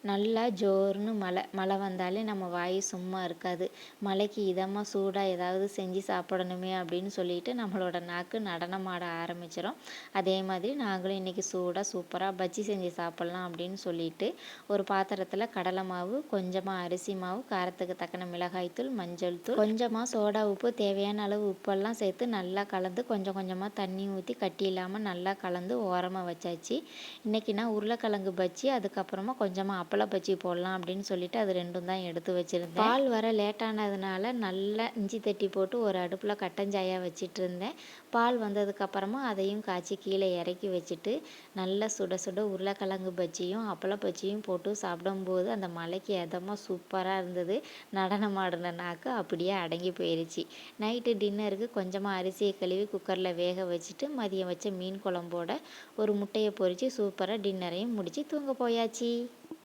நல்லா ஜோர்னு மழை வந்தாலே நம்ம வாய் சும்மா இருக்காது. மழைக்கு இதமாக சூடாக ஏதாவது செஞ்சு சாப்பிடணுமே அப்படின்னு சொல்லிட்டு நம்மளோட நாக்கு நடனமாட ஆரம்பிச்சிடும். அதே மாதிரி நாங்களும் இன்றைக்கி சூடாக சூப்பராக பஜ்ஜி செஞ்சு சாப்பிட்லாம் அப்படின்னு சொல்லிட்டு ஒரு பாத்திரத்தில் கடலை மாவு, கொஞ்சமாக அரிசி மாவு, காரத்துக்கு தக்கன மிளகாய்த்தூள், மஞ்சள் தூள், கொஞ்சமாக சோடா உப்பு, தேவையான அளவு உப்பெல்லாம் சேர்த்து நல்லா கலந்து கொஞ்சம் கொஞ்சமாக தண்ணி ஊற்றி கட்டி இல்லாமல் நல்லா கலந்து ஓரமாக வச்சாச்சு. இன்றைக்கி நான் உருளைக்கிழங்கு பஜ்ஜி, அதுக்கப்புறமா கொஞ்சமாக அப்பள பஜ்ஜி போடலாம் அப்படின்னு சொல்லிட்டு அது 2ம் தான் எடுத்து வச்சுருந்தேன். பால் வர லேட்டானதுனால நல்லா இஞ்சி தட்டி போட்டு ஒரு அடுப்பில் கட்டஞ்சாயாக வச்சிட்டு இருந்தேன். பால் வந்ததுக்கப்புறமா அதையும் காய்ச்சி கீழே இறக்கி வச்சுட்டு நல்லா சுட சுட உருளைக்கிழங்கு பஜ்ஜியும் அப்பள பஜ்ஜியும் போட்டு சாப்பிடும்போது அந்த மழைக்கு எதமாக சூப்பராக இருந்தது. நடனம் ஆடின நாக்கு அப்படியே அடங்கி போயிடுச்சு. நைட்டு டின்னருக்கு கொஞ்சமாக அரிசியை கழுவி குக்கரில் வேக வச்சுட்டு மதியம் வச்ச மீன் குழம்போட ஒரு முட்டையை பொரித்து சூப்பராக டின்னரையும் முடித்து தூங்க போயாச்சு.